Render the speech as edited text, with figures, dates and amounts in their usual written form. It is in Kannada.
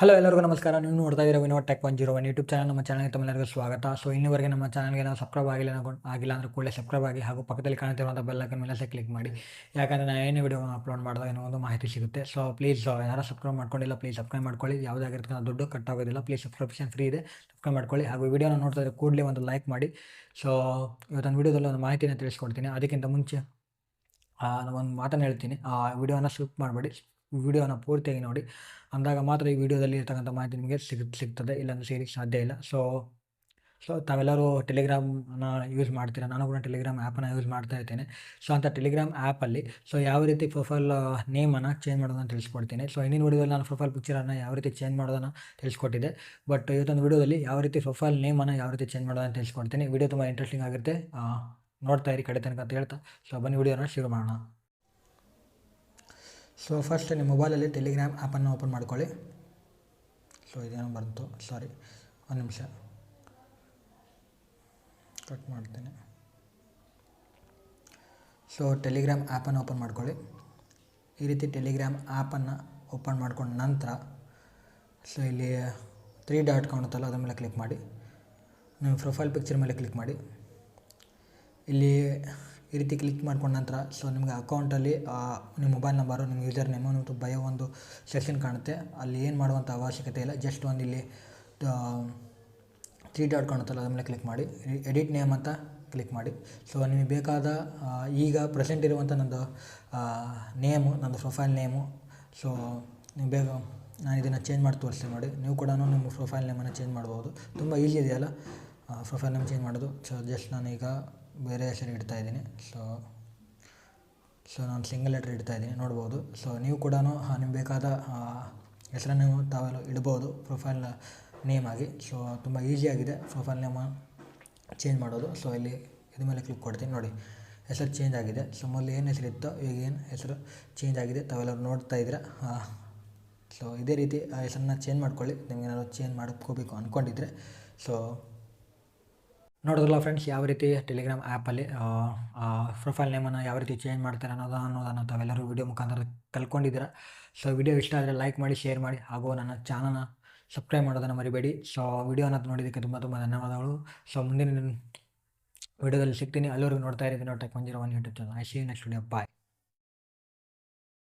ಹಲೋ ಎಲ್ಲರಿಗೂ ನಮಸ್ಕಾರ. ನೀವು ನೋಡ್ತಾ ಇದ್ದೀರಾ ವಿನೋದ್ ಟೆಕ್ 101 ಯೂಟ್ಯೂಬ್ ಚಾನಲ್. ನಮ್ಮ ಚಾನಲ್ಗೆ ತಮ್ಮೆಲ್ಲರಿಗೂ ಸ್ವಾಗತ. ಸೊ ಇನ್ನೂವರೆಗೆ ನಮ್ಮ ಚಾನಲ್ಗೆ ನಾವು ಸಬ್ಸ್ಕ್ರೈಬ್ ಆಗಿಲ್ಲ ಅಂದರೆ ಕೂಡಲೇ ಸಬ್ಸ್ಕ್ರೈಬ್ ಆಗಿ, ಹಾಗೂ ಪಕ್ಕದಲ್ಲಿ ಕಾಣ್ತಿರುವಂಥ ಬೆಲ್ ಐಕಾನ್ ಮೇಲೆ ಕ್ಲಿಕ್ ಮಾಡಿ. ಯಾಕಂದರೆ ನಾನು ಏನೇ ವಿಡಿಯೋ ಅಪ್ಲೋಡ್ ಮಾಡಿದಾಗ ಏನೋ ಒಂದು ಮಾಹಿತಿ ಸಿಗುತ್ತೆ. ಸೊ ಪ್ಲೀಸ್ ಯಾರು ಸಬ್ಸ್ಕ್ರೈಬ್ ಮಾಡ್ಕೊಂಡಿಲ್ಲ, ಪ್ಲೀಸ್ ಸಬ್ಸ್ಕ್ರೈಬ್ ಮಾಡ್ಕೊಳ್ಳಿ. ಯಾವುದಾಗಿರ್ತಕ್ಕಂಥ ದುಡ್ಡು ಕಟ್ ಆಗೋದಿಲ್ಲ. ಪ್ಲೀಸ್ ಸಬ್ಸ್ಕ್ರಿಪ್ಷನ್ ಫ್ರೀ ಇದೆ, ಸಬ್ಸ್ಕ್ರೈಬ್ ಮಾಡ್ಕೊಳ್ಳಿ. ಹಾಗೂ ವಿಡಿಯೋನ ನೋಡ್ತಾ ಇದ್ದರೆ ಕೂಡಲೇ ಒಂದು ಲೈಕ್ ಮಾಡಿ. ಸೊ ಇವತ್ತೊಂದು ವಿಡಿಯೋದಲ್ಲಿ ಒಂದು ಮಾಹಿತಿನ ತಿಳಿಸ್ಕೊಡ್ತೀನಿ. ಅದಕ್ಕಿಂತ ಮುಂಚೆ ನಾನು ಒಂದು ಮಾತನ್ನು ಹೇಳ್ತೀನಿ. ಆ ವಿಡಿಯೋನ ಸ್ಕಿಪ್ ಮಾಡಬೇಡಿ, ವಿಡಿಯೋನ ಪೂರ್ತಿಯಾಗಿ ನೋಡಿ. ಅಂದಾಗ ಮಾತ್ರ ಈ ವಿಡಿಯೋದಲ್ಲಿ ಇರ್ತಕ್ಕಂಥ ಮಾಹಿತಿ ನಿಮಗೆ ಸಿಗ್ತದೆ, ಇಲ್ಲಾಂದರೆ ಸಿಗಲಿಕ್ಕೆ ಸಾಧ್ಯ ಇಲ್ಲ. ಸೊ ತಾವೆಲ್ಲರೂ ಟೆಲಿಗ್ರಾಮ್ನ ಯೂಸ್ ಮಾಡ್ತೀರಾ. ನಾನು ಕೂಡ ಟೆಲಿಗ್ರಾಮ್ ಆ್ಯಪನ್ನು ಯೂಸ್ ಮಾಡ್ತಾ ಇರ್ತೇನೆ. ಸೊ ಅಂಥ ಟೆಲಿಗ್ರಾಮ್ ಆ್ಯಪಲ್ಲಿ ಯಾವ ರೀತಿ ಪ್ರೊಫೈಲ್ ನೇಮನ್ನು ಚೇಂಜ್ ಮಾಡೋದನ್ನು ತಿಳಿಸ್ಕೊಡ್ತೀನಿ. ಸೊ ಹಿಂದಿನ ವಿಡಿಯೋದಲ್ಲಿ ನಾನು ಪ್ರೊಫೈಲ್ ಪಿಕ್ಚರನ್ನು ಯಾವ ರೀತಿ ಚೇಂಜ್ ಮಾಡೋದನ್ನು ತಿಳಿಸ್ಕೊಟ್ಟಿದ್ದೆ. ಬಟ್ ಇವತ್ತೊಂದು ವಿಡಿಯೋದಲ್ಲಿ ಯಾವ ರೀತಿ ಪ್ರೊಫೈಲ್ ನೇಮನ್ನು ಯಾವ ರೀತಿ ಚೇಂಜ್ ಮಾಡೋದನ್ನು ತಿಳಿಸ್ಕೊಡ್ತೀನಿ. ವಿಡಿಯೋ ತುಂಬ ಇಂಟ್ರೆಸ್ಟಿಂಗ್ ಆಗುತ್ತೆ, ನೋಡ್ತಾ ಇರಿ ಕಡೆ ತನಕ ಅಂತ ಹೇಳ್ತಾ. ಸೊ ಬನ್ನಿ ವಿಡಿಯೋನ ಶುರು ಮಾಡೋಣ. ಸೊ ಫಸ್ಟ್ ನಿಮ್ಮ ಮೊಬೈಲಲ್ಲಿ ಟೆಲಿಗ್ರಾಮ್ ಆ್ಯಪನ್ನು ಓಪನ್ ಮಾಡ್ಕೊಳ್ಳಿ. ಸೊ ಇದೇನೋ ಬಂತು, ಸಾರಿ, ಒಂದು ನಿಮಿಷ ಕಟ್ ಮಾಡ್ತೇನೆ. ಸೊ ಟೆಲಿಗ್ರಾಮ್ ಆ್ಯಪನ್ನು ಓಪನ್ ಮಾಡ್ಕೊಳ್ಳಿ. ಈ ರೀತಿ ಟೆಲಿಗ್ರಾಮ್ ಆ್ಯಪನ್ನು ಓಪನ್ ಮಾಡ್ಕೊಂಡ ನಂತರ ಸೊ ಇಲ್ಲಿ 3 ಡಾಟ್ ಕಾಣುತ್ತಲ್ಲ, ಅದ್ರ ಮೇಲೆ ಕ್ಲಿಕ್ ಮಾಡಿ. ನಿಮ್ಮ ಪ್ರೊಫೈಲ್ ಪಿಕ್ಚರ್ ಮೇಲೆ ಕ್ಲಿಕ್ ಮಾಡಿ. ಇಲ್ಲಿ ಈ ರೀತಿ ಕ್ಲಿಕ್ ಮಾಡ್ಕೊಂಡ ನಂತರ ಸೊ ನಿಮಗೆ ಅಕೌಂಟಲ್ಲಿ ನಿಮ್ಮ ಮೊಬೈಲ್ ನಂಬರು, ನಿಮ್ಮ ಯೂಸರ್ ನೇಮು ಮತ್ತು ಬಯೋ ಒಂದು ಸೆಕ್ಷನ್ ಕಾಣುತ್ತೆ. ಅಲ್ಲಿ ಏನು ಮಾಡುವಂಥ ಅವಶ್ಯಕತೆ ಇಲ್ಲ. ಜಸ್ಟ್ ಒಂದು ಇಲ್ಲಿ 3 ಡಾಟ್ ಕಾಣುತ್ತಲ್ಲ, ಅದ್ರ ಮೇಲೆ ಕ್ಲಿಕ್ ಮಾಡಿ. ಎಡಿಟ್ ನೇಮ್ ಅಂತ ಕ್ಲಿಕ್ ಮಾಡಿ. ಸೊ ನಿಮಗೆ ಬೇಕಾದ ಈಗ ಪ್ರೆಸೆಂಟ್ ಇರುವಂಥ ನಂದು ನೇಮು, ನಂದು ಪ್ರೊಫೈಲ್ ನೇಮು. ಸೊ ನೀವು ಬೇಗ ನಾನು ಇದನ್ನು ಚೇಂಜ್ ಮಾಡಿ ತೋರಿಸ್ತೀನಿ ನೋಡಿ. ನೀವು ಕೂಡ ನಿಮ್ಮ ಪ್ರೊಫೈಲ್ ನೇಮನ್ನು ಚೇಂಜ್ ಮಾಡ್ಬೋದು. ತುಂಬ ಈಸಿ ಇದೆಯಲ್ಲ ಪ್ರೊಫೈಲ್ ನೇಮ್ ಚೇಂಜ್ ಮಾಡೋದು. ಸೊ ಜಸ್ಟ್ ನಾನೀಗ ಬೇರೆ ಹೆಸರು ಇಡ್ತಾಯಿದ್ದೀನಿ. ಸೊ ನಾನು ಸಿಂಗಲ್ ಲೆಟ್ರ್ ಇಡ್ತಾಯಿದ್ದೀನಿ, ನೋಡ್ಬೋದು. ಸೊ ನೀವು ಕೂಡ ನಿಮ್ಗೆ ಬೇಕಾದ ಹೆಸರನ್ನು ತಾವೆಲ್ಲ ಇಡ್ಬೋದು ಪ್ರೊಫೈಲ್ ನೇಮ್ ಆಗಿ. ಸೊ ತುಂಬ ಈಸಿಯಾಗಿದೆ ಪ್ರೊಫೈಲ್ ನೇಮ ಚೇಂಜ್ ಮಾಡೋದು. ಸೊ ಇಲ್ಲಿ ಇದ್ರ ಮೇಲೆ ಕ್ಲಿಕ್ ಕೊಡ್ತೀನಿ ನೋಡಿ, ಹೆಸರು ಚೇಂಜ್ ಆಗಿದೆ. ಸೊ ಮೊದಲು ಏನು ಹೆಸರಿತ್ತೋ ಈಗ ಏನು ಹೆಸರು ಚೇಂಜ್ ಆಗಿದೆ, ತಾವೆಲ್ಲರೂ ನೋಡ್ತಾ ಇದ್ದೀರಾ. ಸೊ ಇದೇ ರೀತಿ ಆ ಹೆಸರನ್ನ ಚೇಂಜ್ ಮಾಡ್ಕೊಳ್ಳಿ, ನಿಮಗೇನಾದ್ರು ಚೇಂಜ್ ಮಾಡ್ಕೋಬೇಕು ಅಂದ್ಕೊಂಡಿದ್ರೆ. ಸೊ ನೋಡಿದ್ರಲ್ಲ ಫ್ರೆಂಡ್ಸ್, ಯಾವ ರೀತಿ ಟೆಲಿಗ್ರಾಮ್ ಆ್ಯಪಲ್ಲಿ ಪ್ರೊಫೈಲ್ ನೇಮನ್ನು ಯಾವ ರೀತಿ ಚೇಂಜ್ ಮಾಡ್ತಾರೆ ಅನ್ನೋದನ್ನು ತಾವೆಲ್ಲರೂ ವಿಡಿಯೋ ಮುಖಾಂತರ ಕಲ್ತ್ಕೊಂಡಿದ್ದೀರಾ. ಸೊ ವಿಡಿಯೋ ಇಷ್ಟ ಆದರೆ ಲೈಕ್ ಮಾಡಿ, ಶೇರ್ ಮಾಡಿ, ಹಾಗೂ ನನ್ನ ಚಾನಲ್ನ ಸಬ್ಸ್ಕ್ರೈಬ್ ಮಾಡೋದನ್ನು ಮರಿಬೇಡಿ. ಸೊ ವಿಡಿಯೋನ ನೋಡಿದ್ದಕ್ಕೆ ತುಂಬ ತುಂಬ ಧನ್ಯವಾದಗಳು. ಸೊ ಮುಂದಿನ ವಿಡಿಯೋದಲ್ಲಿ ಸಿಗ್ತೀನಿ. ಅಲ್ಲಿವರೆಗೂ ನೋಡ್ತಾ ಇರಿ Vinod tech 101 YouTube channel. I see you next video. Bye.